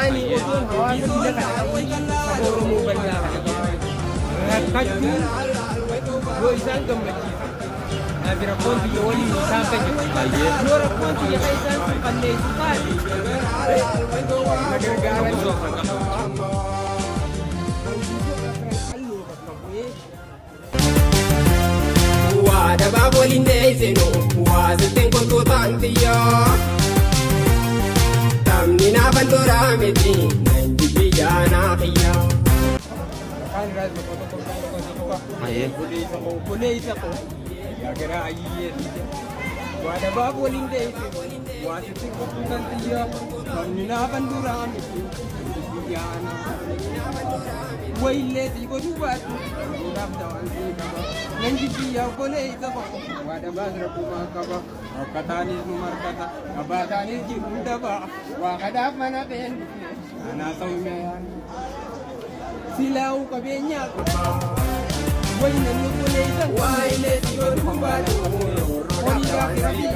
Ani oduun hawaasa biyya kanaa saba Oromoo bal'aa kana rakkachuun yoo isaan gammachiisa. Nafi rakkoon biyya waliin isaan kan jiru. Yoo rakkoon biyya kan isaan qulqulleessu taate gargaaran Wada babolin deesenu waasitteen kotootaan xiyyaa tamni naafan toraa miti nanji biyyaa naafiyyaa. Buleessa ko garaagaraa ayyeessi wada babolin deesenu waasitteen kotootaan xiyyaa tamni naafan toraa miti biyyaa naafiyyaa. Waillee xiqqoo duubaatti naaf ta'an qaba. Nanji biyyaa buleessa ko wada baasira kumaa qaba. Akkataanis nu markata abaataanis jiru daba waa kadaaf mana ta'een anaa ta'u meeyaan silaa'u qabeenyaa wayi namni buleessa waillee xiqqoo duubaatti horii gaafii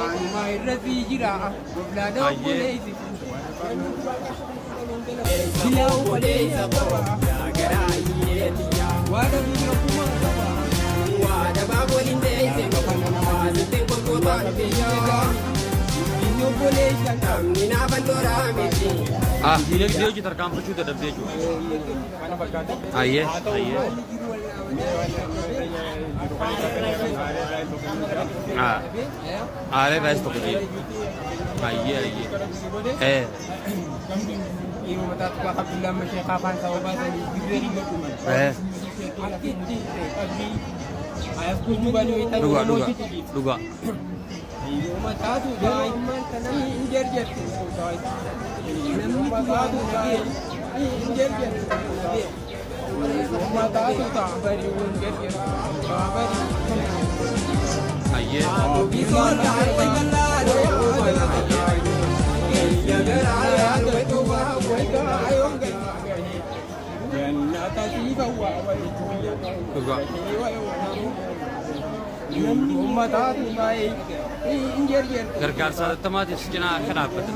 Anuma irratti jira goblaadhaa buleessi. Silaa'u buleessa qaba garaa hiyyeetiyaa. Waada biyya kumaa qaba. Waada baaboliin deesenu waasitteen kotootaan xiyyaa. Biyya buleessa namni naafan toraa miti. Deebii tarkaanfachuu dadhabdee jechuudha. Ayyee. Aaree raayis tokko jee. Ayyee. Yeroo mataatti bakka Abdullaa Masheeqaa afaan sababa baasanii dirree dhimma dhuman. Akkitti qabbii ayyakuutu baluu itti Dhugaa. Yeroo mataatu daa'imman kan namni hin jarjartu. Namni mataatu hin jarjartu. Mataatu ta'a barii hin jarjartu. Ayyee. Gargaarsa hatattamaatiif cinaa akka dhaabbatan.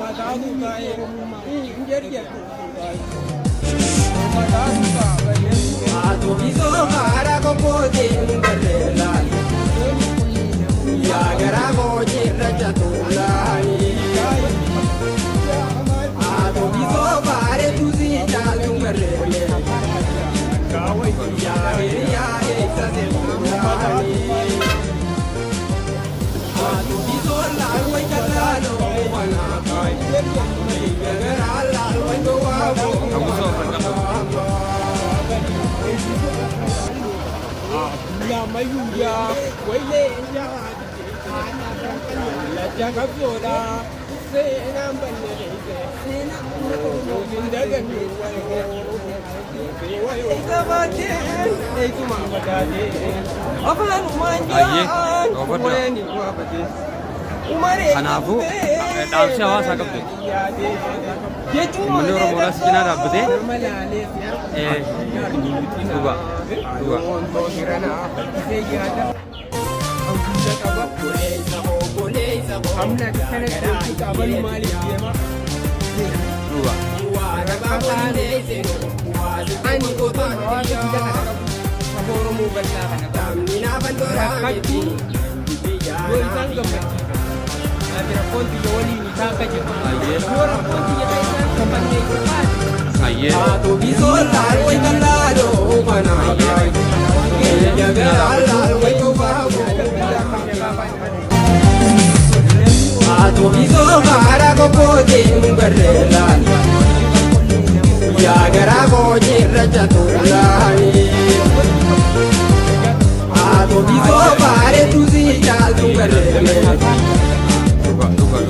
Kanaafuu dhaabsi hawaasaa qabdu. Uummanni Oromoodhaas cinaa dhaabbatee dhugaa. Amna kanatti qabalu maaliif deema? Ani oduun hawaasa biyya kana qabu saba Oromoo bal'aa kana qabu rakkachuun yoo isaan gammachiisa. Nafi rakkoon biyya waliin isaan kan jiru. Yoo rakkoon biyya kan isaan qulqulleessu taate. Ayyee. Atomiso para kokote mungarrelan ya gara goje raja tulani Atomiso pare tuzi chal mungarrelan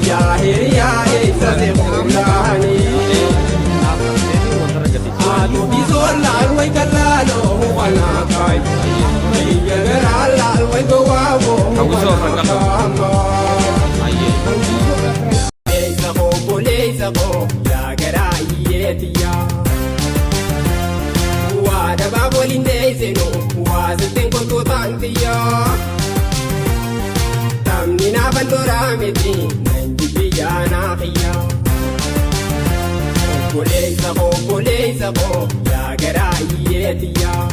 ya heriya esa se tulani Atomiso larwai kalalo wana kai ya gara larwai go wawo Wada babolin deesenu waasitteen kotootaan xiyyaa tamni naafan toraa miti obboleessa koo yaa garaa hiyyeetiyyaa.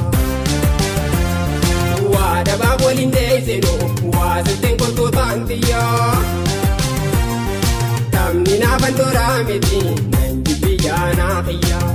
Waa dabaa waliin deessinu waa sittiin kolfootaan xiyyaa. Taphni naafan toraa miti nan jibbi jaanaa xiyyaa.